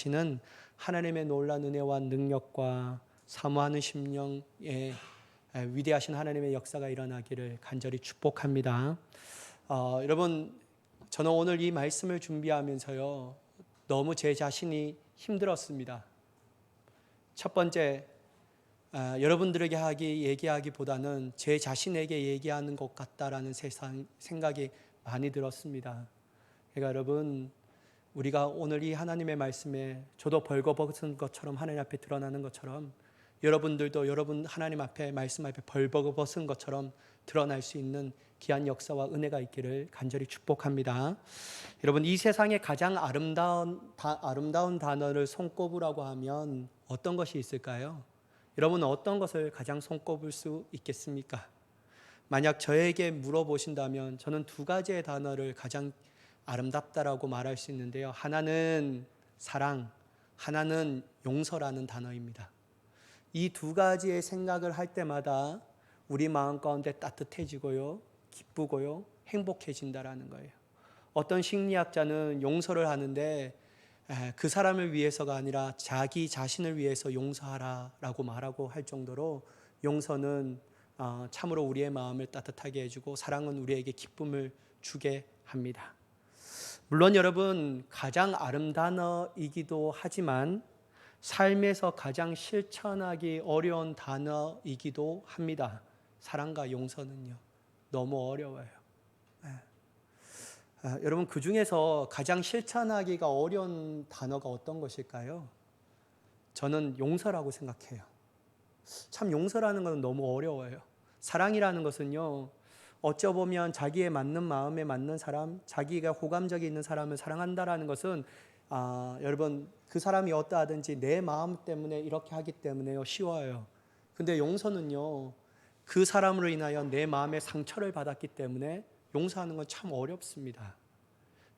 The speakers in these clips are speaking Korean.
역사하시는 하나님의 놀라운 은혜와 능력과 사모하는 심령의 위대하신 하나님의 역사가 일어나기를 간절히 축복합니다. 여러분, 저는 오늘 이 말씀을 준비하면서요, 너무 제 자신이 힘들었습니다. 첫 번째, 여러분들에게 얘기하기보다는 제 자신에게 얘기하는 것 같다라는 생각이 많이 들었습니다. 그러니까 여러분, 우리가 오늘 이 하나님의 말씀에 저도 벌거벗은 것처럼 하나님 앞에 드러나는 것처럼 여러분들도 여러분 하나님 앞에 말씀 앞에 벌거벗은 것처럼 드러날 수 있는 귀한 역사와 은혜가 있기를 간절히 축복합니다. 여러분, 이 세상에 가장 아름다운 단어를 손꼽으라고 하면 어떤 것이 있을까요? 여러분은 어떤 것을 가장 손꼽을 수 있겠습니까? 만약 저에게 물어보신다면 저는 두 가지의 단어를 가장 아름답다라고 말할 수 있는데요. 하나는 사랑, 하나는 용서라는 단어입니다. 이 두 가지의 생각을 할 때마다 우리 마음 가운데 따뜻해지고요, 기쁘고요, 행복해진다라는 거예요. 어떤 심리학자는 용서를 하는데 그 사람을 위해서가 아니라 자기 자신을 위해서 용서하라라고 말하고 할 정도로 용서는 참으로 우리의 마음을 따뜻하게 해주고 사랑은 우리에게 기쁨을 주게 합니다. 물론 여러분, 가장 아름다운 단어이기도 하지만 삶에서 가장 실천하기 어려운 단어이기도 합니다. 사랑과 용서는요, 너무 어려워요. 여러분, 그 중에서 가장 실천하기가 어려운 단어가 어떤 것일까요? 저는 용서라고 생각해요. 참 용서라는 것은 너무 어려워요. 사랑이라는 것은요, 어쩌보면 자기에 맞는 마음에 맞는 사람, 자기가 호감적이 있는 사람을 사랑한다라는 것은 여러분, 그 사람이 어떠하든지 내 마음 때문에 이렇게 하기 때문에요, 쉬워요. 근데 용서는요, 그 사람으로 인하여 내 마음에 상처를 받았기 때문에 용서하는 건 참 어렵습니다.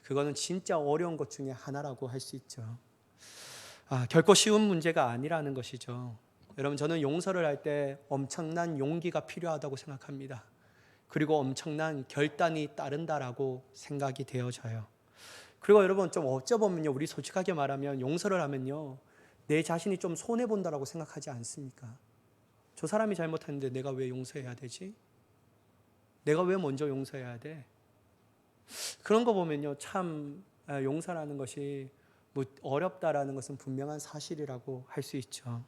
그거는 진짜 어려운 것 중에 하나라고 할 수 있죠. 결코 쉬운 문제가 아니라는 것이죠. 여러분, 저는 용서를 할 때 엄청난 용기가 필요하다고 생각합니다. 그리고 엄청난 결단이 따른다라고 생각이 되어져요. 그리고 여러분, 좀 어쩌보면요, 우리 솔직하게 말하면 용서를 하면요, 내 자신이 좀 손해본다라고 생각하지 않습니까? 저 사람이 잘못했는데 내가 왜 용서해야 되지? 내가 왜 먼저 용서해야 돼? 그런 거 보면요, 참 용서라는 것이 뭐 어렵다라는 것은 분명한 사실이라고 할 수 있죠.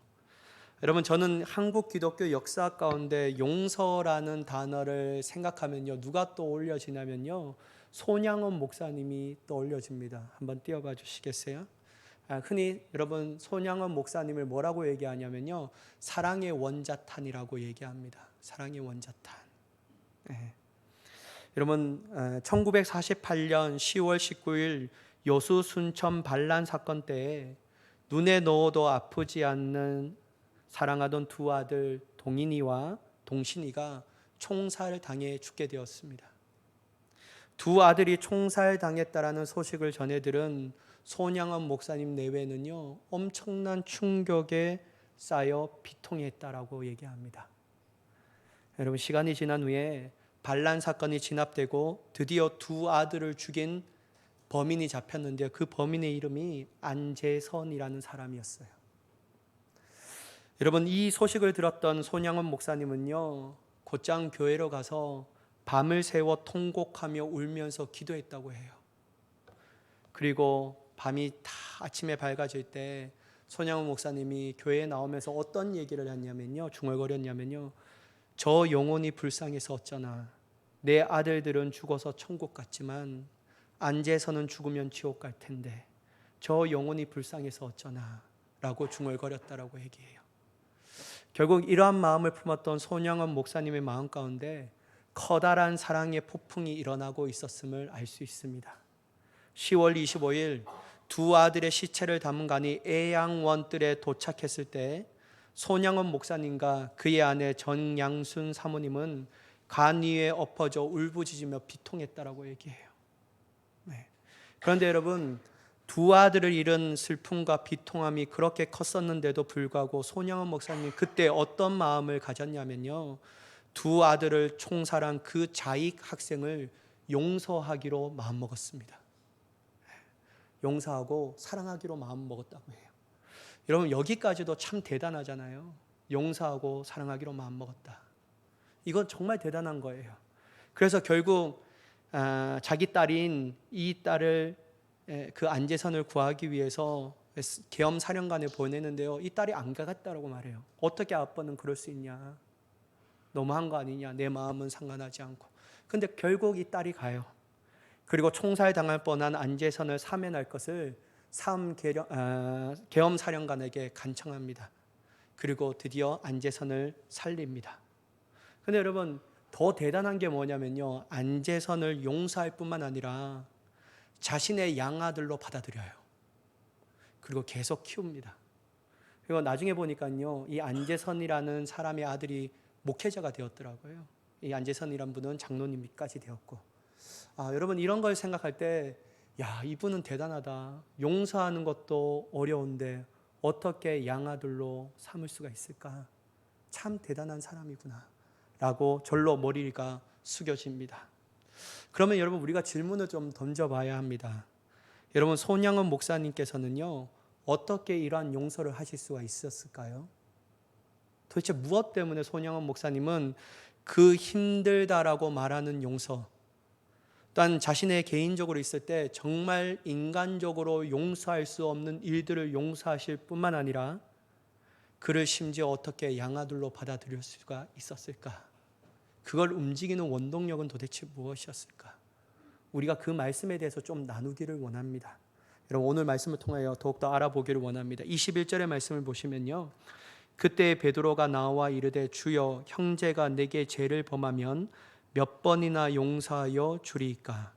여러분, 저는 한국 기독교 역사 가운데 용서라는 단어를 생각하면요, 누가 떠올려지냐면요, 손양원 목사님이 떠올려집니다. 한번 띄워봐 주시겠어요? 흔히 여러분, 손양원 목사님을 뭐라고 얘기하냐면요, 사랑의 원자탄이라고 얘기합니다. 사랑의 원자탄. 네. 여러분, 1948년 10월 19일 여수 순천 반란 사건 때에 눈에 넣어도 아프지 않는 사랑하던 두 아들 동인이와 동신이가 총살당해 죽게 되었습니다. 두 아들이 총살당했다라는 소식을 전해들은 손양원 목사님 내외는요, 엄청난 충격에 쌓여 비통했다라고 얘기합니다. 여러분, 시간이 지난 후에 반란 사건이 진압되고 드디어 두 아들을 죽인 범인이 잡혔는데 그 범인의 이름이 안재선이라는 사람이었어요. 여러분, 이 소식을 들었던 손양원 목사님은요, 곧장 교회로 가서 밤을 새워 통곡하며 울면서 기도했다고 해요. 그리고 밤이 다 아침에 밝아질 때 손양원 목사님이 교회에 나오면서 어떤 얘기를 했냐면요, 중얼거렸냐면요, 저 영혼이 불쌍해서 어쩌나, 내 아들들은 죽어서 천국 갔지만 안재선은 죽으면 지옥 갈 텐데 저 영혼이 불쌍해서 어쩌나 라고 중얼거렸다라고 얘기해요. 결국 이러한 마음을 품었던 손양원 목사님의 마음 가운데 커다란 사랑의 폭풍이 일어나고 있었음을 알 수 있습니다. 10월 25일 두 아들의 시체를 담은 간이 애양원뜰에 도착했을 때 손양원 목사님과 그의 아내 전양순 사모님은 간 위에 엎어져 울부짖으며 비통했다라고 얘기해요. 네. 그런데 여러분, 두 아들을 잃은 슬픔과 비통함이 그렇게 컸었는데도 불구하고 손양원 목사님 그때 어떤 마음을 가졌냐면요, 두 아들을 총살한 그 자익 학생을 용서하기로 마음먹었습니다. 용서하고 사랑하기로 마음 먹었다고 해요. 여러분 여기까지도 참 대단하잖아요. 용서하고 사랑하기로 마음 먹었다. 이건 정말 대단한 거예요. 그래서 결국 자기 딸인 이 딸을 그 안제선을 구하기 위해서 계엄 사령관에 보내는데요. 이 딸이 안 가겠다라고 말해요. 어떻게 아빠는 그럴 수 있냐? 너무한 거 아니냐? 내 마음은 상관하지 않고. 근데 결국 이 딸이 가요. 그리고 총살당할 뻔한 안제선을 사면할 것을 계엄 사령관에게 간청합니다. 그리고 드디어 안제선을 살립니다. 근데 여러분 더 대단한 게 뭐냐면요. 안제선을 용서할 뿐만 아니라 자신의 양아들로 받아들여요. 그리고 계속 키웁니다. 그리고 나중에 보니까요. 이 안제선이라는 사람의 아들이 목회자가 되었더라고요. 이 안제선이란 분은 장로님까지 되었고. 여러분 이런 걸 생각할 때 이분은 대단하다. 용서하는 것도 어려운데 어떻게 양아들로 삼을 수가 있을까? 참 대단한 사람이구나 라고 절로 머리가 숙여집니다. 그러면 여러분 우리가 질문을 좀 던져봐야 합니다. 여러분 손양원 목사님께서는요 어떻게 이러한 용서를 하실 수가 있었을까요? 도대체 무엇 때문에 손양원 목사님은 그 힘들다라고 말하는 용서, 또한 자신의 개인적으로 있을 때 정말 인간적으로 용서할 수 없는 일들을 용서하실 뿐만 아니라 그를 심지어 어떻게 양아들로 받아들일 수가 있었을까? 그걸 움직이는 원동력은 도대체 무엇이었을까? 우리가 그 말씀에 대해서 좀 나누기를 원합니다. 여러분 오늘 말씀을 통하여 더욱더 알아보기를 원합니다. 21절의 말씀을 보시면요. 그때 베드로가 나와 이르되 주여 형제가 내게 죄를 범하면 몇 번이나 용서하여 주리이까?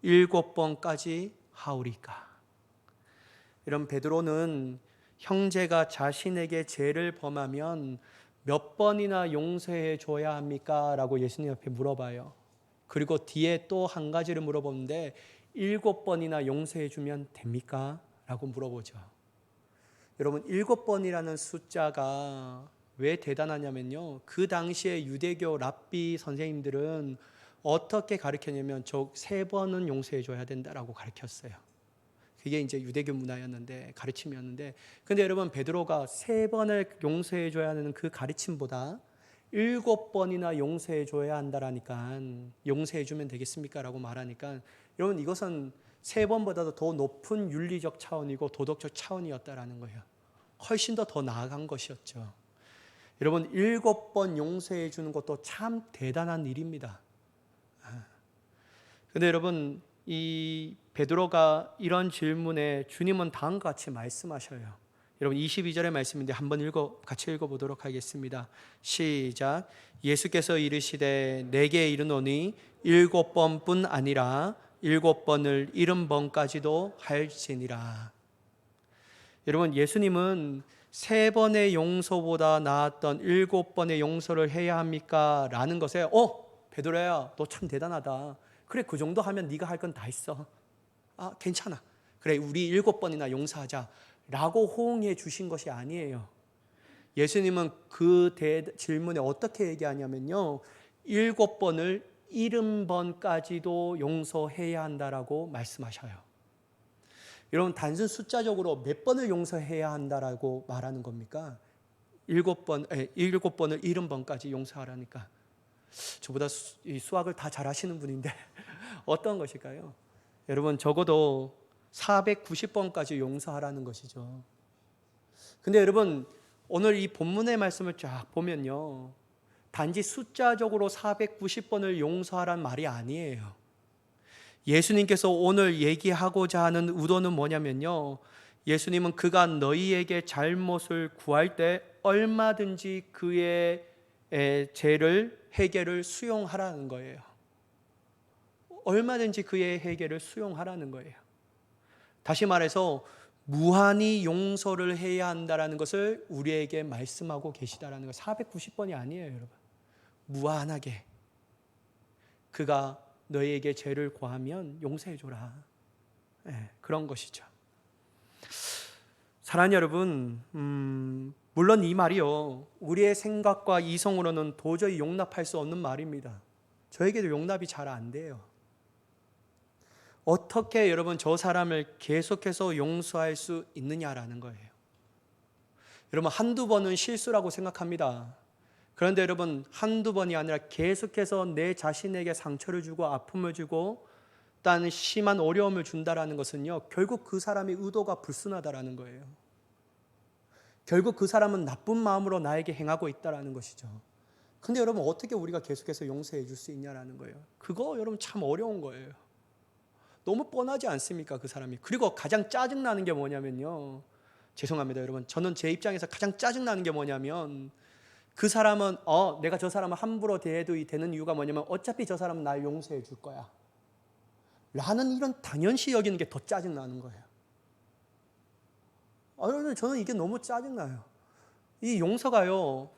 7번까지 하오리까? 이런 베드로는 형제가 자신에게 죄를 범하면 몇 번이나 용서해 줘야 합니까? 라고 예수님 앞에 물어봐요. 그리고 뒤에 또 한 가지를 물어보는데 7번이나 용서해 주면 됩니까? 라고 물어보죠. 여러분 7번이라는 숫자가 왜 대단하냐면요. 그 당시에 유대교 랍비 선생님들은 어떻게 가르쳤냐면 3번은 용서해 줘야 된다라고 가르쳤어요. 그게 이제 유대교 문화였는데 가르침이었는데 근데 여러분 베드로가 3번을 용서해 줘야 하는 그 가르침보다 7번이나 용서해 줘야 한다라니까 용서해 주면 되겠습니까? 라고 말하니까 여러분 이것은 3번보다도 더 높은 윤리적 차원이고 도덕적 차원이었다라는 거예요. 훨씬 더 나아간 것이었죠. 여러분 7번 용서해 주는 것도 참 대단한 일입니다. 그런데 여러분 이 베드로가 이런 질문에 주님은 다음과 같이 말씀하셔요. 여러분 22절의 말씀인데 한번 같이 읽어보도록 하겠습니다. 시작. 예수께서 이르시되 내게 이르노니 7번뿐 아니라 7번을 70번까지도 할지니라. 여러분 예수님은 3번의 용서보다 나았던 7번의 용서를 해야 합니까? 라는 것에 베드로야 너 참 대단하다. 그래 그 정도 하면 네가 할 건 다 했어. 괜찮아. 그래 우리 7번이나 용서하자 라고 호응해 주신 것이 아니에요. 예수님은 그 질문에 어떻게 얘기하냐면요 7번을 70번까지도 용서해야 한다라고 말씀하셔요. 여러분 단순 숫자적으로 몇 번을 용서해야 한다라고 말하는 겁니까? 7번을 70번까지 용서하라니까. 저보다 수학을 다 잘하시는 분인데 어떤 것일까요? 여러분 적어도 490번까지 용서하라는 것이죠. 근데 여러분 오늘 이 본문의 말씀을 쫙 보면요 단지 숫자적으로 490번을 용서하라는 말이 아니에요. 예수님께서 오늘 얘기하고자 하는 의도는 뭐냐면요 예수님은 그가 너희에게 잘못을 구할 때 얼마든지 그의 죄를 해결을 수용하라는 거예요. 얼마든지 그의 해결을 수용하라는 거예요. 다시 말해서 무한히 용서를 해야 한다는 것을 우리에게 말씀하고 계시다라는 거. 490번이 아니에요, 여러분. 무한하게 그가 너희에게 죄를 고하면 용서해 줘라. 그런 것이죠. 사랑하는 여러분, 물론 이 말이요 우리의 생각과 이성으로는 도저히 용납할 수 없는 말입니다. 저에게도 용납이 잘 안 돼요. 어떻게 여러분 저 사람을 계속해서 용서할 수 있느냐라는 거예요. 여러분 한두 번은 실수라고 생각합니다. 그런데 여러분 한두 번이 아니라 계속해서 내 자신에게 상처를 주고 아픔을 주고 또한 심한 어려움을 준다라는 것은요, 결국 그 사람의 의도가 불순하다라는 거예요. 결국 그 사람은 나쁜 마음으로 나에게 행하고 있다라는 것이죠. 근데 여러분 어떻게 우리가 계속해서 용서해 줄 수 있냐라는 거예요. 그거 여러분 참 어려운 거예요. 너무 뻔하지 않습니까, 그 사람이. 그리고 가장 짜증나는 게 뭐냐면요, 죄송합니다 여러분, 저는 제 입장에서 가장 짜증나는 게 뭐냐면, 그 사람은 내가 저 사람을 함부로 대해도 되는 이유가 뭐냐면 어차피 저 사람은 날 용서해 줄 거야 라는 이런 당연시 여기는 게 더 짜증나는 거예요. 여러분 저는 이게 너무 짜증나요. 이 용서가요,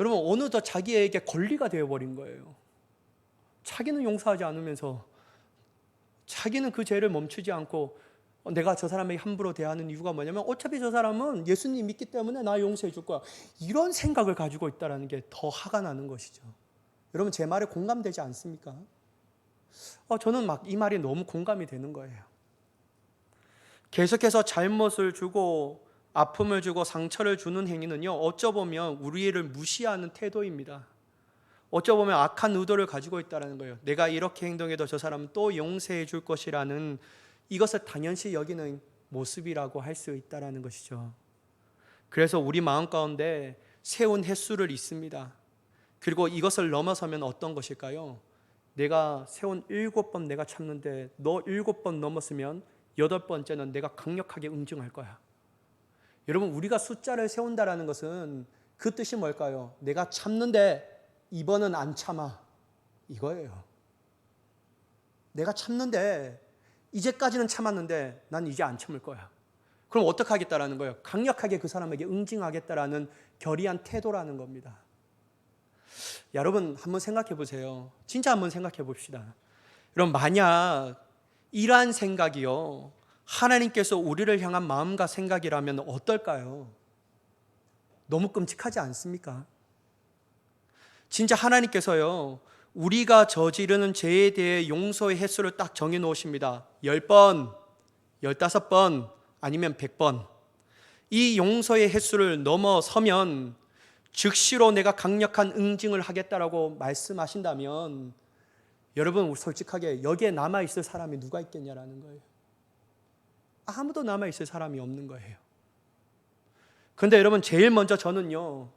여러분 어느덧 자기에게 권리가 되어버린 거예요. 자기는 용서하지 않으면서 자기는 그 죄를 멈추지 않고 내가 저 사람에게 함부로 대하는 이유가 뭐냐면 어차피 저 사람은 예수님 믿기 때문에 나 용서해 줄 거야, 이런 생각을 가지고 있다는 게 더 화가 나는 것이죠. 여러분 제 말에 공감되지 않습니까? 저는 막 이 말이 너무 공감이 되는 거예요. 계속해서 잘못을 주고 아픔을 주고 상처를 주는 행위는요, 어쩌보면 우리를 무시하는 태도입니다. 어쩌보면 악한 의도를 가지고 있다는 거예요. 내가 이렇게 행동해도 저 사람은 또 용서해 줄 것이라는, 이것을 당연시 여기는 모습이라고 할 수 있다는 것이죠. 그래서 우리 마음 가운데 세운 횟수를 있습니다. 그리고 이것을 넘어서면 어떤 것일까요? 내가 세운 7번 내가 참는데 너 7번 넘었으면 8번째는 내가 강력하게 응징할 거야. 여러분 우리가 숫자를 세운다는 것은 그 뜻이 뭘까요? 내가 참는데 이번은 안 참아, 이거예요. 내가 참는데 이제까지는 참았는데 난 이제 안 참을 거야. 그럼 어떻게 하겠다라는 거예요? 강력하게 그 사람에게 응징하겠다라는 결의한 태도라는 겁니다. 여러분 한번 생각해 보세요. 진짜 한번 생각해 봅시다. 여러분 만약 이러한 생각이요, 하나님께서 우리를 향한 마음과 생각이라면 어떨까요? 너무 끔찍하지 않습니까? 진짜 하나님께서요, 우리가 저지르는 죄에 대해 용서의 횟수를 딱 정해 놓으십니다. 10번, 15번, 아니면 100번. 이 용서의 횟수를 넘어서면 즉시로 내가 강력한 응징을 하겠다라고 말씀하신다면, 여러분 솔직하게 여기에 남아있을 사람이 누가 있겠냐라는 거예요. 아무도 남아있을 사람이 없는 거예요. 그런데 여러분 제일 먼저 저는요,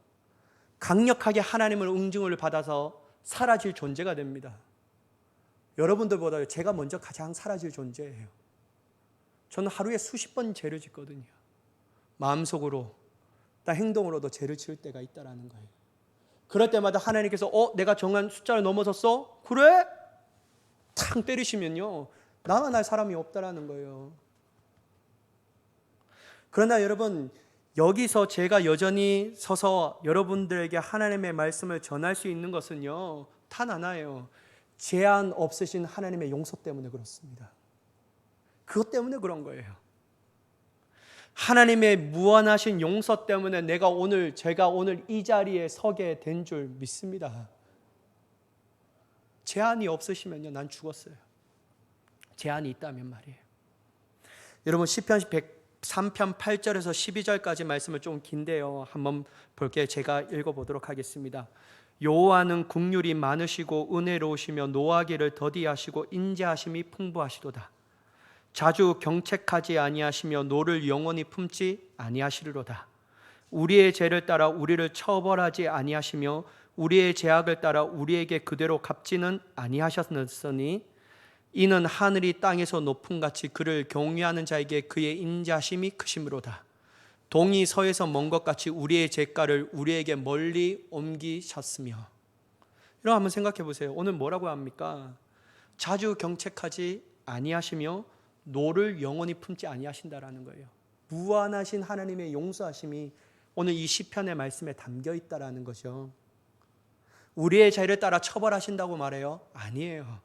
강력하게 하나님을 응징을 받아서 사라질 존재가 됩니다. 여러분들보다 제가 먼저 가장 사라질 존재예요. 저는 하루에 수십 번 죄를 짓거든요. 마음속으로, 또 행동으로도 죄를 지을 때가 있다는 거예요. 그럴 때마다 하나님께서 내가 정한 숫자를 넘어섰어? 그래? 탕 때리시면요, 나만 할 사람이 없다라는 거예요. 그러나 여러분 여기서 제가 여전히 서서 여러분들에게 하나님의 말씀을 전할 수 있는 것은요, 단 하나예요. 제한 없으신 하나님의 용서 때문에 그렇습니다. 그것 때문에 그런 거예요. 하나님의 무한하신 용서 때문에 제가 오늘 이 자리에 서게 된 줄 믿습니다. 제한이 없으시면요, 난 죽었어요. 제한이 있다면 말이에요. 여러분 시편 103편 8절에서 12절까지 말씀을 좀 긴데요, 한번 볼게요. 제가 읽어보도록 하겠습니다. 여호와는 긍휼이 많으시고 은혜로우시며 노하기를 더디하시고 인자하심이 풍부하시도다. 자주 경책하지 아니하시며 노를 영원히 품지 아니하시리로다. 우리의 죄를 따라 우리를 처벌하지 아니하시며 우리의 죄악을 따라 우리에게 그대로 갚지는 아니하셨으니 이는 하늘이 땅에서 높음같이 그를 경외하는 자에게 그의 인자심이 크심으로다. 동이 서에서 먼 것 같이 우리의 죄가를 우리에게 멀리 옮기셨으며. 이런 한번 생각해 보세요. 오늘 뭐라고 합니까? 자주 경책하지 아니하시며 노를 영원히 품지 아니하신다라는 거예요. 무한하신 하나님의 용서하심이 오늘 이 시편의 말씀에 담겨 있다라는 거죠. 우리의 죄를 따라 처벌하신다고 말해요? 아니에요.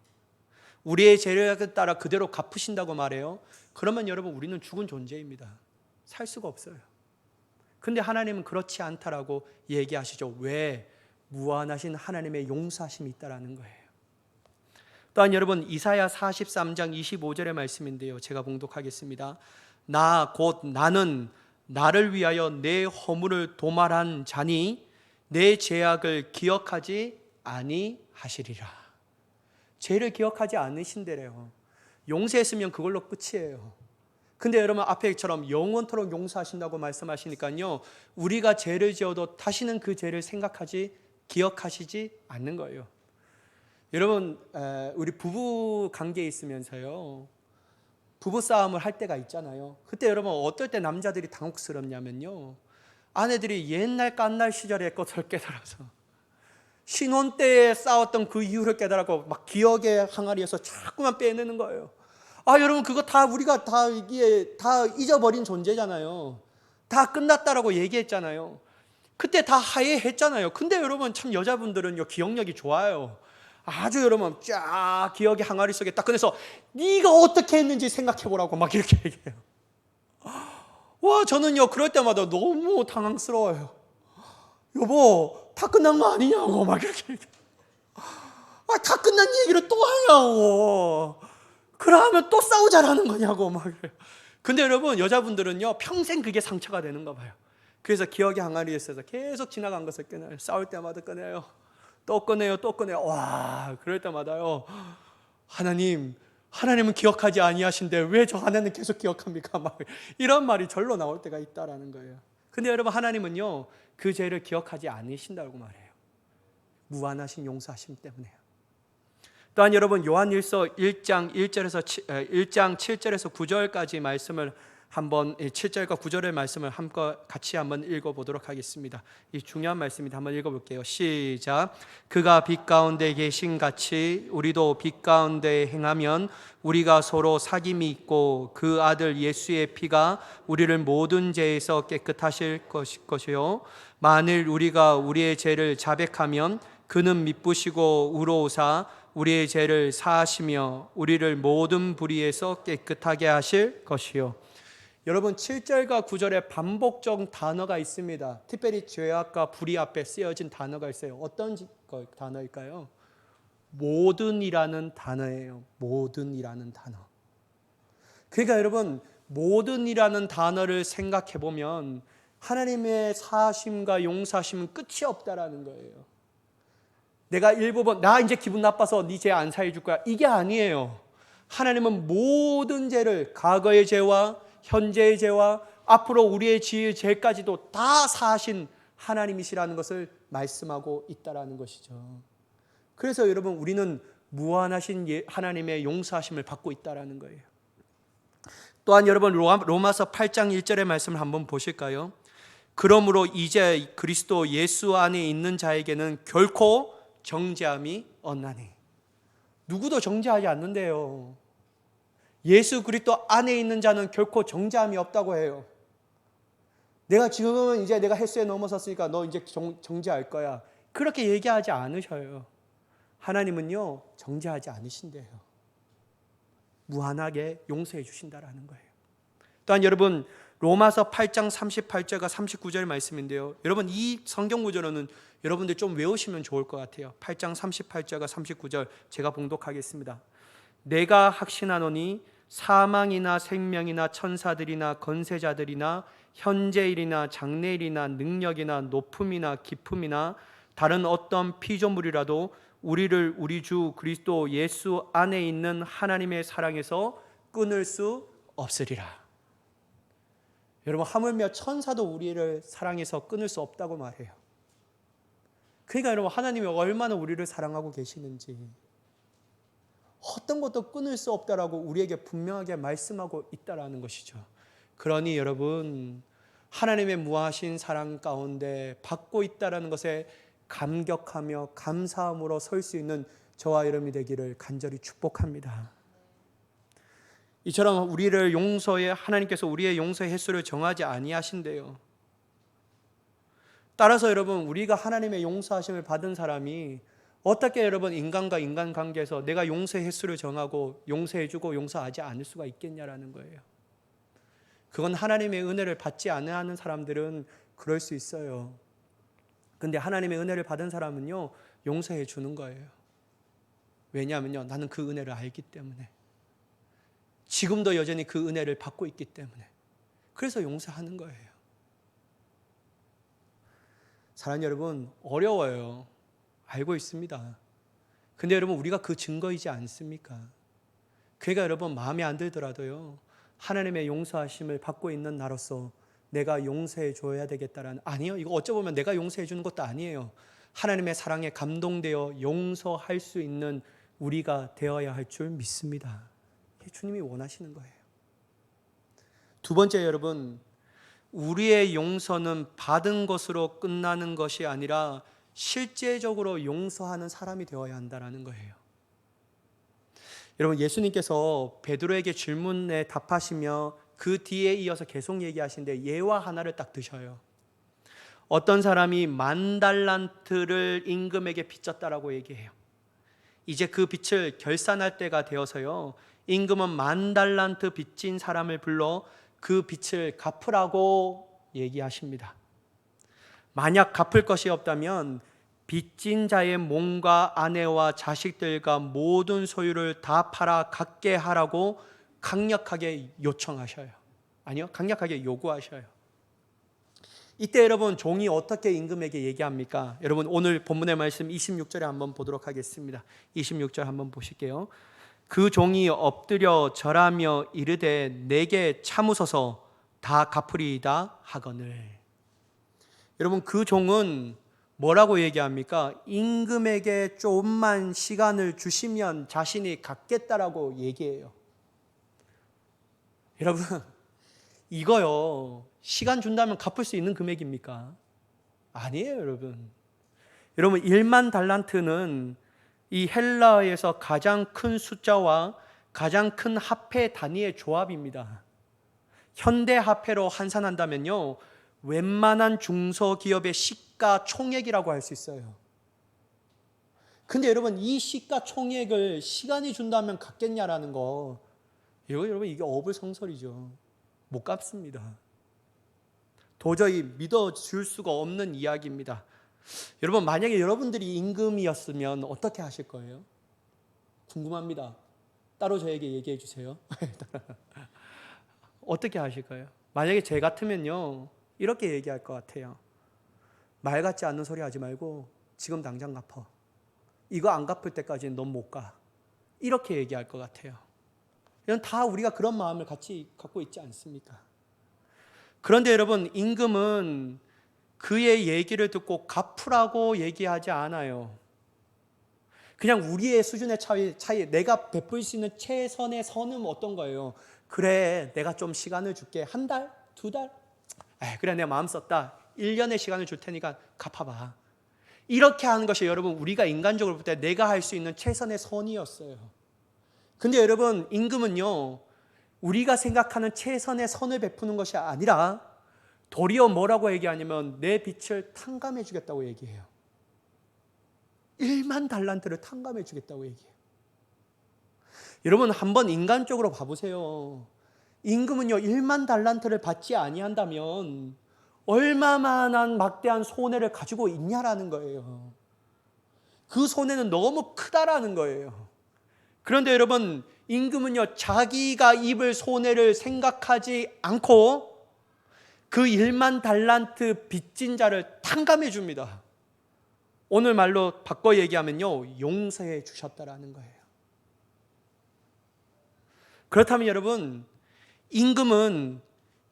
우리의 죄를 따라 그대로 갚으신다고 말해요? 그러면 여러분 우리는 죽은 존재입니다. 살 수가 없어요. 근데 하나님은 그렇지 않다라고 얘기하시죠. 왜? 무한하신 하나님의 용서하심이 있다라는 거예요. 또한 여러분 이사야 43장 25절의 말씀인데요, 제가 봉독하겠습니다. 나 곧 나는 나를 위하여 내 허물을 도말한 자니 내 죄악을 기억하지 아니하시리라. 죄를 기억하지 않으신대래요. 용서했으면 그걸로 끝이에요. 근데 여러분 앞에처럼 영원토록 용서하신다고 말씀하시니까요, 우리가 죄를 지어도 다시는 그 죄를 생각하지 기억하시지 않는 거예요. 여러분 우리 부부 관계에 있으면서요, 부부 싸움을 할 때가 있잖아요. 그때 여러분 어떨 때 남자들이 당혹스럽냐면요, 아내들이 옛날 깐날 시절의 것을 깨달아서 신혼 때에 싸웠던 그 이유를 깨달았고 막 기억의 항아리에서 자꾸만 빼내는 거예요. 여러분 그거 다 우리가 다 이게 다 잊어버린 존재잖아요. 다 끝났다라고 얘기했잖아요. 그때 다 화해했잖아요. 근데 여러분 참 여자분들은요 기억력이 좋아요. 아주 여러분 쫙 기억의 항아리 속에 딱 꺼내서 네가 어떻게 했는지 생각해보라고 막 이렇게 얘기해요. 와, 저는요 그럴 때마다 너무 당황스러워요. 여보 다 끝난 거 아니냐고 막 이렇게 얘기해요. 다 끝난 얘기를 또 하냐고. 그러면 또 싸우자라는 거냐고 막 그래요. 근데 여러분 여자분들은요 평생 그게 상처가 되는가 봐요. 그래서 기억의 항아리에 있어서 계속 지나간 것을 꺼내요. 싸울 때마다 꺼내요. 또 꺼내요, 또 꺼내요. 와, 그럴 때마다요, 하나님은 기억하지 아니하신데 왜 저 하나는 계속 기억합니까? 막 이런 말이 절로 나올 때가 있다라는 거예요. 근데 여러분 하나님은요 그 죄를 기억하지 않으신다고 말해요. 무한하신 용서하심 때문에요. 또한 여러분 요한일서 1장 7절에서 9절까지 말씀을 한번 7절과 9절의 말씀을 같이 한번 읽어보도록 하겠습니다. 이 중요한 말씀입니다. 한번 읽어볼게요. 시작. 그가 빛 가운데 계신 같이 우리도 빛 가운데 행하면 우리가 서로 사귐이 있고 그 아들 예수의 피가 우리를 모든 죄에서 깨끗하실 것이요 만일 우리가 우리의 죄를 자백하면 그는 미쁘시고 의로우사 우리의 죄를 사하시며 우리를 모든 불의에서 깨끗하게 하실 것이요. 여러분 7절과 9절에 반복적 단어가 있습니다. 특별히 죄악과 불의 앞에 쓰여진 단어가 있어요. 어떤 단어일까요? 모든이라는 단어예요. 모든이라는 단어. 그러니까 여러분 모든이라는 단어를 생각해 보면 하나님의 사하심과 용서하심은 끝이 없다라는 거예요. 내가 일부분 나 이제 기분 나빠서 네 죄 안 사해 줄 거야, 이게 아니에요. 하나님은 모든 죄를, 과거의 죄와 현재의 죄와 앞으로 우리의 지을 죄까지도 다 사하신 하나님이시라는 것을 말씀하고 있다라는 것이죠. 그래서 여러분 우리는 무한하신 하나님의 용서하심을 받고 있다라는 거예요. 또한 여러분 로마서 8장 1절의 말씀을 한번 보실까요? 그러므로 이제 그리스도 예수 안에 있는 자에게는 결코 정죄함이 없나니. 누구도 정죄하지 않는데요. 예수 그리스도 안에 있는 자는 결코 정죄함이 없다고 해요. 내가 지금은 이제 내가 횟수에 넘어섰으니까 너 이제 정죄할 거야, 그렇게 얘기하지 않으셔요. 하나님은요 정죄하지 않으신대요. 무한하게 용서해 주신다라는 거예요. 또한 여러분 로마서 8장 38절과 39절 말씀인데요, 여러분 이 성경 구절은 여러분들 좀 외우시면 좋을 것 같아요. 8장 38절과 39절 제가 봉독하겠습니다. 내가 확신하노니 사망이나 생명이나 천사들이나 권세자들이나 현재일이나 장래일이나 능력이나 높음이나 깊음이나 다른 어떤 피조물이라도 우리를 우리 주 그리스도 예수 안에 있는 하나님의 사랑에서 끊을 수 없으리라. 여러분 하물며 천사도 우리를 사랑해서 끊을 수 없다고 말해요. 그러니까 여러분 하나님이 얼마나 우리를 사랑하고 계시는지, 어떤 것도 끊을 수 없다라고 우리에게 분명하게 말씀하고 있다라는 것이죠. 그러니 여러분 하나님의 무하신 사랑 가운데 받고 있다라는 것에 감격하며 감사함으로 설 수 있는 저와 여러분이 되기를 간절히 축복합니다. 이처럼 우리를 용서해, 하나님께서 우리의 용서의 횟수를 정하지 아니하신대요. 따라서 여러분 우리가 하나님의 용서하심을 받은 사람이 어떻게 여러분 인간과 인간 관계에서 내가 용서의 횟수를 정하고 용서해주고 용서하지 않을 수가 있겠냐라는 거예요. 그건 하나님의 은혜를 받지 않는 사람들은 그럴 수 있어요. 근데 하나님의 은혜를 받은 사람은요 용서해 주는 거예요. 왜냐하면요, 나는 그 은혜를 알기 때문에, 지금도 여전히 그 은혜를 받고 있기 때문에, 그래서 용서하는 거예요. 사랑하는 여러분, 어려워요. 알고 있습니다. 근데 여러분, 우리가 그 증거이지 않습니까? 그러니까 여러분, 마음에 안 들더라도요, 하나님의 용서하심을 받고 있는 나로서 내가 용서해 줘야 되겠다라는, 아니요, 이거 어쩌면 내가 용서해 주는 것도 아니에요. 하나님의 사랑에 감동되어 용서할 수 있는 우리가 되어야 할 줄 믿습니다. 이게 주님이 원하시는 거예요. 두 번째, 여러분, 우리의 용서는 받은 것으로 끝나는 것이 아니라 실제적으로 용서하는 사람이 되어야 한다는 거예요. 여러분, 예수님께서 베드로에게 질문에 답하시며 그 뒤에 이어서 계속 얘기하시는데 예화 하나를 딱 드셔요. 어떤 사람이 10,000달란트를 임금에게 빚졌다라고 얘기해요. 이제 그 빚을 결산할 때가 되어서요, 임금은 10,000달란트 빚진 사람을 불러 그 빚을 갚으라고 얘기하십니다. 만약 갚을 것이 없다면 빚진 자의 몸과 아내와 자식들과 모든 소유를 다 팔아 갖게 하라고 강력하게 요청하셔요. 아니요, 강력하게 요구하셔요. 이때 여러분, 종이 어떻게 임금에게 얘기합니까? 여러분, 오늘 본문의 말씀 26절에 한번 보도록 하겠습니다. 26절 한번 보실게요. 그 종이 엎드려 절하며 이르되 내게 참으소서 다 갚으리이다 하거늘. 여러분, 그 종은 뭐라고 얘기합니까? 임금에게 조금만 시간을 주시면 자신이 갚겠다라고 얘기해요. 여러분, 이거요, 시간 준다면 갚을 수 있는 금액입니까? 아니에요, 여러분. 여러분, 10,000달란트는 이 헬라어에서 가장 큰 숫자와 가장 큰 화폐 단위의 조합입니다. 현대 화폐로 환산한다면요, 웬만한 중소기업의 시가총액이라고 할 수 있어요. 근데 여러분, 이 시가총액을 시간이 준다면 갚겠냐라는 거, 이거 여러분, 이게 어불성설이죠. 못 갚습니다. 도저히 믿어줄 수가 없는 이야기입니다. 여러분, 만약에 여러분들이 임금이었으면 어떻게 하실 거예요? 궁금합니다. 따로 저에게 얘기해 주세요. 어떻게 하실까요? 만약에 제 같으면요, 이렇게 얘기할 것 같아요. 말 같지 않는 소리 하지 말고 지금 당장 갚아. 이거 안 갚을 때까지는 넌 못 가. 이렇게 얘기할 것 같아요. 이건 다 우리가 그런 마음을 같이 갖고 있지 않습니까? 그런데 여러분, 임금은 그의 얘기를 듣고 갚으라고 얘기하지 않아요. 그냥 우리의 수준의 차이, 내가 베풀 수 있는 최선의 선은 어떤 거예요? 그래, 내가 좀 시간을 줄게. 한 달? 두 달? 그래, 내가 마음 썼다. 1년의 시간을 줄 테니까 갚아봐. 이렇게 하는 것이 여러분, 우리가 인간적으로 볼 때 내가 할 수 있는 최선의 선이었어요. 근데 여러분, 임금은요, 우리가 생각하는 최선의 선을 베푸는 것이 아니라 도리어 뭐라고 얘기하냐면 내 빚을 탕감해 주겠다고 얘기해요. 10,000달란트를 탕감해 주겠다고 얘기해요. 여러분, 한번 인간적으로 봐보세요. 임금은요, 10,000달란트를 받지 아니한다면 얼마만한 막대한 손해를 가지고 있냐라는 거예요. 그 손해는 너무 크다라는 거예요. 그런데 여러분, 임금은요, 자기가 입을 손해를 생각하지 않고 그 10,000달란트 빚진 자를 탕감해 줍니다. 오늘 말로 바꿔 얘기하면요, 용서해 주셨다라는 거예요. 그렇다면 여러분, 임금은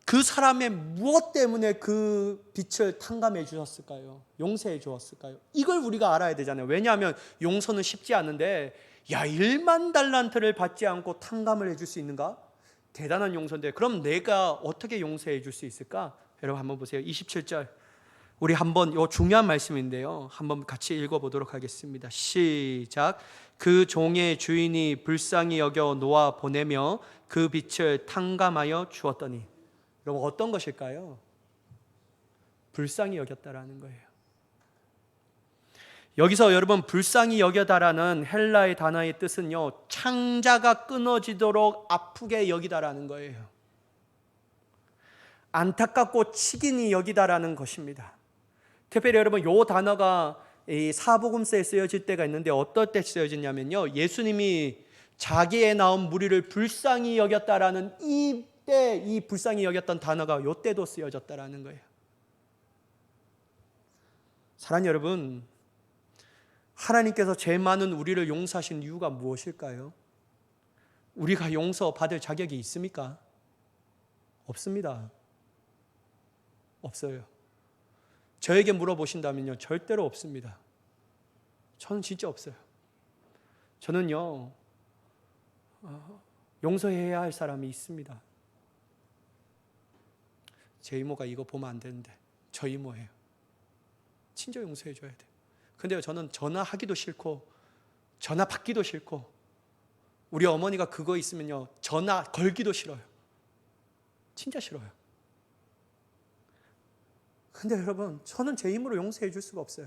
그 사람의 무엇 때문에 그 빚을 탕감해 주셨을까요? 용서해 주었을까요? 이걸 우리가 알아야 되잖아요. 왜냐하면 용서는 쉽지 않은데, 야, 10,000달란트를 받지 않고 탕감을 해줄 수 있는가? 대단한 용서인데, 그럼 내가 어떻게 용서해 줄 수 있을까? 여러분 한번 보세요. 27절. 우리 한번, 이 중요한 말씀인데요, 한번 같이 읽어보도록 하겠습니다. 시작. 그 종의 주인이 불쌍히 여겨 놓아 보내며 그 빚을 탕감하여 주었더니. 여러분, 어떤 것일까요? 불쌍히 여겼다라는 거예요. 여기서 여러분, 불쌍히 여겨다라는 헬라의 단어의 뜻은요, 창자가 끊어지도록 아프게 여기다라는 거예요. 안타깝고 치긴히 여기다라는 것입니다. 특별히 여러분, 이 단어가 이 사복음서에 쓰여질 때가 있는데 어떨 때 쓰여졌냐면요, 예수님이 자기의 낳은 무리를 불쌍히 여겼다라는 이때 이 불쌍히 여겼던 단어가 이때도 쓰여졌다라는 거예요. 사랑하는 여러분, 하나님께서 제일 많은 우리를 용서하신 이유가 무엇일까요? 우리가 용서받을 자격이 있습니까? 없습니다. 없어요. 저에게 물어보신다면요, 절대로 없습니다. 저는 진짜 없어요. 저는요, 용서해야 할 사람이 있습니다. 제 이모가 이거 보면 안 되는데 저 이모예요. 진짜 용서해 줘야 돼요. 근데요, 저는 전화하기도 싫고 전화 받기도 싫고 우리 어머니가 그거 있으면요, 전화 걸기도 싫어요. 진짜 싫어요. 근데 여러분, 저는 제 힘으로 용서해 줄 수가 없어요.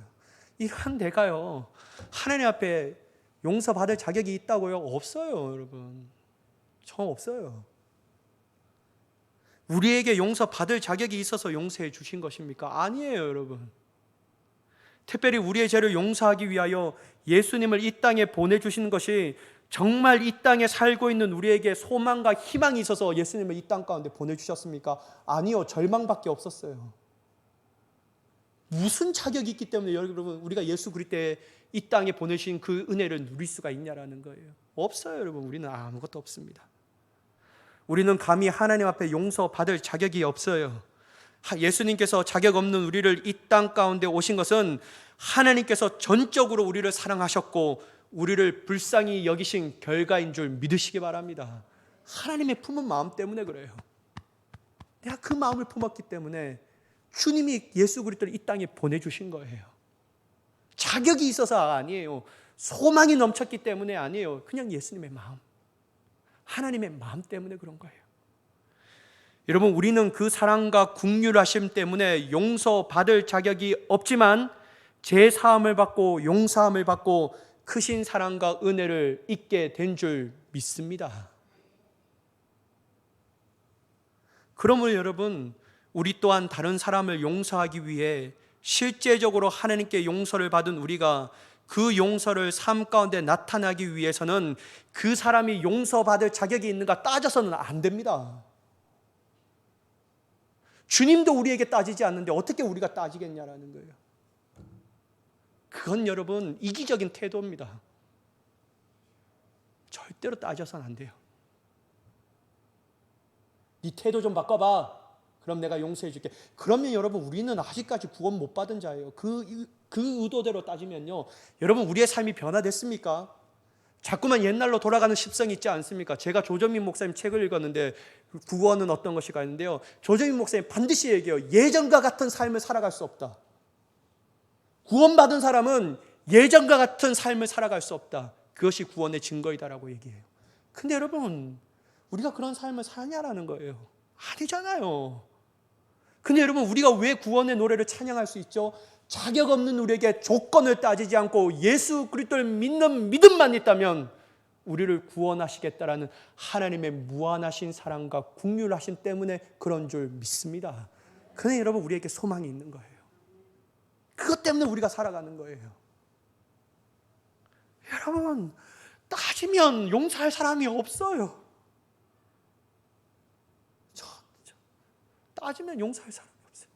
이러한 내가요, 하나님 앞에 용서받을 자격이 있다고요? 없어요, 여러분. 저 없어요. 우리에게 용서받을 자격이 있어서 용서해 주신 것입니까? 아니에요, 여러분. 특별히 우리의 죄를 용서하기 위하여 예수님을 이 땅에 보내주시는 것이 정말 이 땅에 살고 있는 우리에게 소망과 희망이 있어서 예수님을 이 땅 가운데 보내주셨습니까? 아니요, 절망밖에 없었어요. 무슨 자격이 있기 때문에 여러분, 우리가 예수 그리스도의 이 땅에 보내신 그 은혜를 누릴 수가 있냐라는 거예요. 없어요, 여러분. 우리는 아무것도 없습니다. 우리는 감히 하나님 앞에 용서받을 자격이 없어요. 예수님께서 자격 없는 우리를 이 땅 가운데 오신 것은 하나님께서 전적으로 우리를 사랑하셨고 우리를 불쌍히 여기신 결과인 줄 믿으시기 바랍니다. 하나님의 품은 마음 때문에 그래요. 내가 그 마음을 품었기 때문에 주님이 예수 그리스도를 이 땅에 보내주신 거예요. 자격이 있어서가 아니에요. 소망이 넘쳤기 때문에 아니에요. 그냥 예수님의 마음, 하나님의 마음 때문에 그런 거예요. 여러분, 우리는 그 사랑과 긍휼하심 때문에 용서받을 자격이 없지만 제사함을 받고 용서함을 받고 크신 사랑과 은혜를 잊게 된 줄 믿습니다. 그러므로 여러분, 우리 또한 다른 사람을 용서하기 위해 실제적으로 하나님께 용서를 받은 우리가 그 용서를 삶 가운데 나타나기 위해서는 그 사람이 용서받을 자격이 있는가 따져서는 안 됩니다. 주님도 우리에게 따지지 않는데 어떻게 우리가 따지겠냐라는 거예요. 그건 여러분 이기적인 태도입니다. 절대로 따져서는 안 돼요. 네 태도 좀 바꿔봐. 그럼 내가 용서해 줄게. 그러면 여러분, 우리는 아직까지 구원 못 받은 자예요. 그 의도대로 따지면요, 여러분, 우리의 삶이 변화됐습니까? 자꾸만 옛날로 돌아가는 습성이 있지 않습니까? 제가 조정민 목사님 책을 읽었는데 구원은 어떤 것일까 했는데요, 조정민 목사님 반드시 얘기해요. 예전과 같은 삶을 살아갈 수 없다. 구원받은 사람은 예전과 같은 삶을 살아갈 수 없다. 그것이 구원의 증거이다라고 얘기해요. 근데 여러분, 우리가 그런 삶을 사냐라는 거예요. 아니잖아요. 근데 여러분, 우리가 왜 구원의 노래를 찬양할 수 있죠? 자격 없는 우리에게 조건을 따지지 않고 예수 그리스도를 믿는 믿음만 있다면 우리를 구원하시겠다라는 하나님의 무한하신 사랑과 긍휼하심 때문에 그런 줄 믿습니다. 그런데 여러분, 우리에게 소망이 있는 거예요. 그것 때문에 우리가 살아가는 거예요. 여러분, 따지면 용서할 사람이 없어요. 따지면 용서할 사람이 없어요.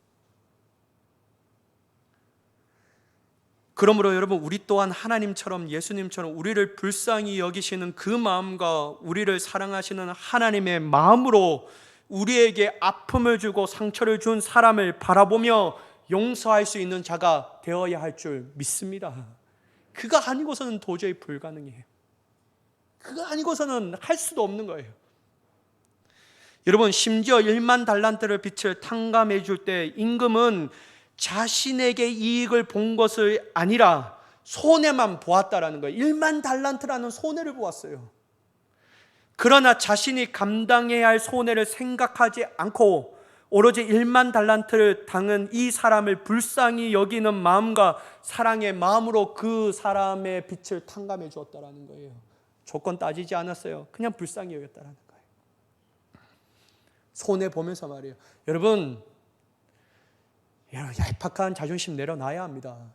그러므로 여러분, 우리 또한 하나님처럼, 예수님처럼 우리를 불쌍히 여기시는 그 마음과 우리를 사랑하시는 하나님의 마음으로 우리에게 아픔을 주고 상처를 준 사람을 바라보며 용서할 수 있는 자가 되어야 할 줄 믿습니다. 그거 아니고서는 도저히 불가능해요. 그거 아니고서는 할 수도 없는 거예요. 여러분, 심지어 1만 달란트를 빚을 탕감해 줄 때 임금은 자신에게 이익을 본 것을 아니라 손해만 보았다라는 거예요. 1만 달란트라는 손해를 보았어요. 그러나 자신이 감당해야 할 손해를 생각하지 않고 오로지 1만 달란트를 당한 이 사람을 불쌍히 여기는 마음과 사랑의 마음으로 그 사람의 빚을 탕감해 주었다라는 거예요. 조건 따지지 않았어요. 그냥 불쌍히 여겼다라는 거예요. 손해 보면서 말이에요. 여러분, 얄팍한 자존심 내려놔야 합니다.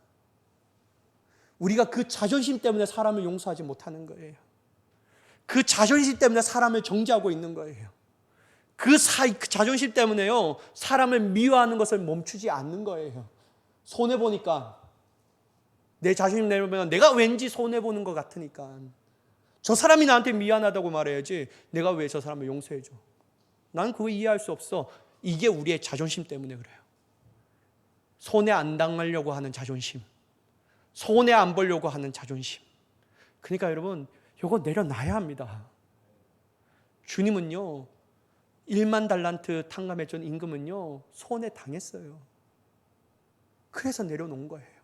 우리가 그 자존심 때문에 사람을 용서하지 못하는 거예요. 그 자존심 때문에 사람을 정죄하고 있는 거예요. 그 자존심 때문에요, 사람을 미워하는 것을 멈추지 않는 거예요. 손해보니까, 내 자존심 내려보면 내가 왠지 손해보는 것 같으니까 저 사람이 나한테 미안하다고 말해야지 내가 왜 저 사람을 용서해줘. 난 그거 이해할 수 없어. 이게 우리의 자존심 때문에 그래요. 손해 안 당하려고 하는 자존심, 손해 안 보려고 하는 자존심. 그러니까 여러분, 이거 내려놔야 합니다. 주님은요, 1만 달란트 탕감해준 임금은요, 손해 당했어요. 그래서 내려놓은 거예요.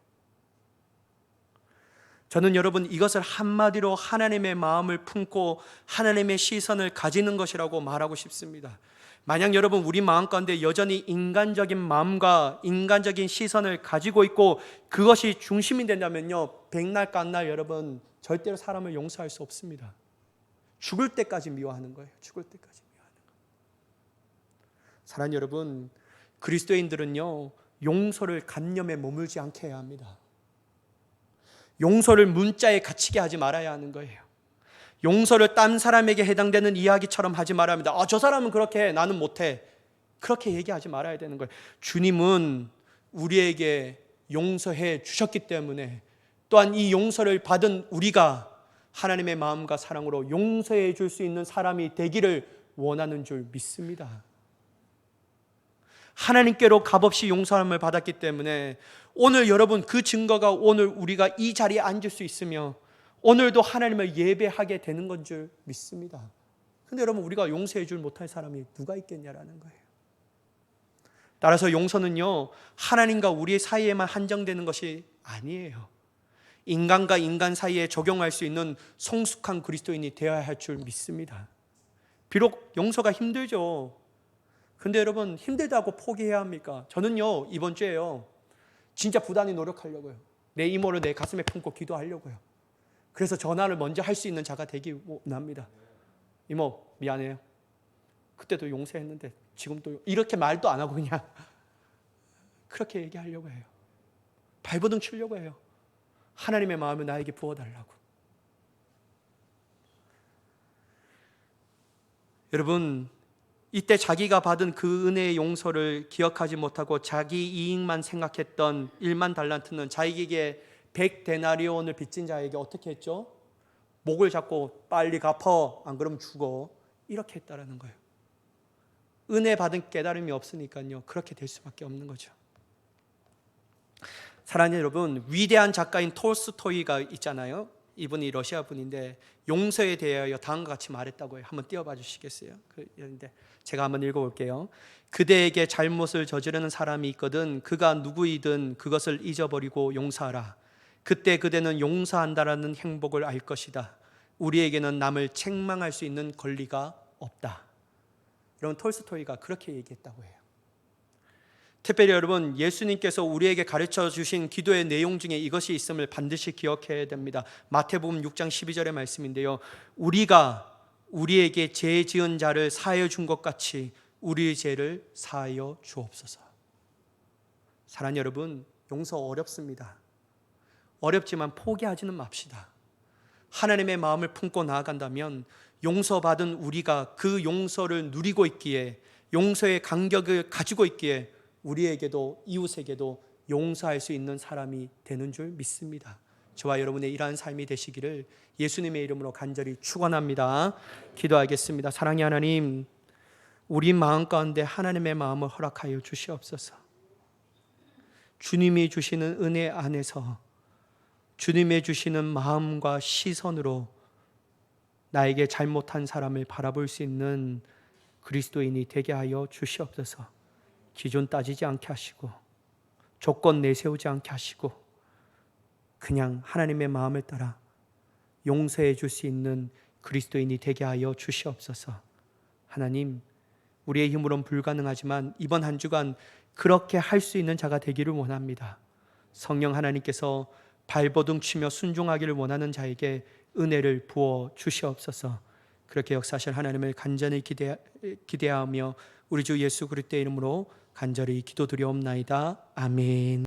저는 여러분, 이것을 한마디로 하나님의 마음을 품고 하나님의 시선을 가지는 것이라고 말하고 싶습니다. 만약 여러분 우리 마음 가운데 여전히 인간적인 마음과 인간적인 시선을 가지고 있고 그것이 중심이 된다면요, 백날 깐날 여러분 절대로 사람을 용서할 수 없습니다. 죽을 때까지 미워하는 거예요. 죽을 때까지 미워하는 거예요. 사랑하는 여러분, 그리스도인들은요, 용서를 관념에 머물지 않게 해야 합니다. 용서를 문자에 갇히게 하지 말아야 하는 거예요. 용서를 딴 사람에게 해당되는 이야기처럼 하지 말아야 합니다. 저 사람은 그렇게 해, 나는 못해. 그렇게 얘기하지 말아야 되는 거예요. 주님은 우리에게 용서해 주셨기 때문에, 또한 이 용서를 받은 우리가 하나님의 마음과 사랑으로 용서해 줄 수 있는 사람이 되기를 원하는 줄 믿습니다. 하나님께로 값없이 용서함을 받았기 때문에 오늘 여러분 그 증거가 오늘 우리가 이 자리에 앉을 수 있으며 오늘도 하나님을 예배하게 되는 건 줄 믿습니다. 그런데 여러분, 우리가 용서해 줄 못할 사람이 누가 있겠냐라는 거예요. 따라서 용서는요, 하나님과 우리 사이에만 한정되는 것이 아니에요. 인간과 인간 사이에 적용할 수 있는 성숙한 그리스도인이 되어야 할 줄 믿습니다. 비록 용서가 힘들죠. 근데 여러분, 힘들다고 포기해야 합니까? 저는요, 이번 주에요, 진짜 부단히 노력하려고요. 내 이모를 내 가슴에 품고 기도하려고요. 그래서 전화를 먼저 할 수 있는 자가 되기 원합니다. 이모, 미안해요. 그때도 용서했는데 지금도 이렇게 말도 안 하고 그냥 그렇게 얘기하려고 해요. 발버둥 치려고 해요. 하나님의 마음을 나에게 부어달라고. 여러분, 이때 자기가 받은 그 은혜의 용서를 기억하지 못하고 자기 이익만 생각했던 1만 달란트는 자기에게 100데나리온을 빚진 자에게 어떻게 했죠? 목을 잡고 빨리 갚어, 안 그러면 죽어, 이렇게 했다라는 거예요. 은혜 받은 깨달음이 없으니까요, 그렇게 될 수밖에 없는 거죠. 사랑하는 여러분, 위대한 작가인 톨스토이가 있잖아요. 이분이 러시아 분인데 용서에 대하여 다음과 같이 말했다고 해요. 한번 띄워봐 주시겠어요? 그런데 제가 한번 읽어볼게요. 그대에게 잘못을 저지르는 사람이 있거든 그가 누구이든 그것을 잊어버리고 용서하라. 그때 그대는 용서한다라는 행복을 알 것이다. 우리에게는 남을 책망할 수 있는 권리가 없다. 여러분, 톨스토이가 그렇게 얘기했다고 해요. 특별히 여러분, 예수님께서 우리에게 가르쳐 주신 기도의 내용 중에 이것이 있음을 반드시 기억해야 됩니다. 마태복음 6장 12절의 말씀인데요, 우리가 우리에게 죄 지은 자를 사하여 준 것 같이 우리의 죄를 사하여 주옵소서. 사랑하는 여러분, 용서 어렵습니다. 어렵지만 포기하지는 맙시다. 하나님의 마음을 품고 나아간다면 용서받은 우리가 그 용서를 누리고 있기에, 용서의 간격을 가지고 있기에 우리에게도 이웃에게도 용서할 수 있는 사람이 되는 줄 믿습니다. 저와 여러분의 이러한 삶이 되시기를 예수님의 이름으로 간절히 축원합니다. 기도하겠습니다. 사랑의 하나님, 우리 마음 가운데 하나님의 마음을 허락하여 주시옵소서. 주님이 주시는 은혜 안에서 주님의 주시는 마음과 시선으로 나에게 잘못한 사람을 바라볼 수 있는 그리스도인이 되게 하여 주시옵소서. 기준 따지지 않게 하시고 조건 내세우지 않게 하시고 그냥 하나님의 마음을 따라 용서해 줄 수 있는 그리스도인이 되게 하여 주시옵소서. 하나님, 우리의 힘으로는 불가능하지만 이번 한 주간 그렇게 할 수 있는 자가 되기를 원합니다. 성령 하나님께서 발버둥 치며 순종하기를 원하는 자에게 은혜를 부어 주시옵소서. 그렇게 역사하실 하나님을 간절히 기대하며 우리 주 예수 그리스도의 이름으로 간절히 기도드리옵나이다. 아멘.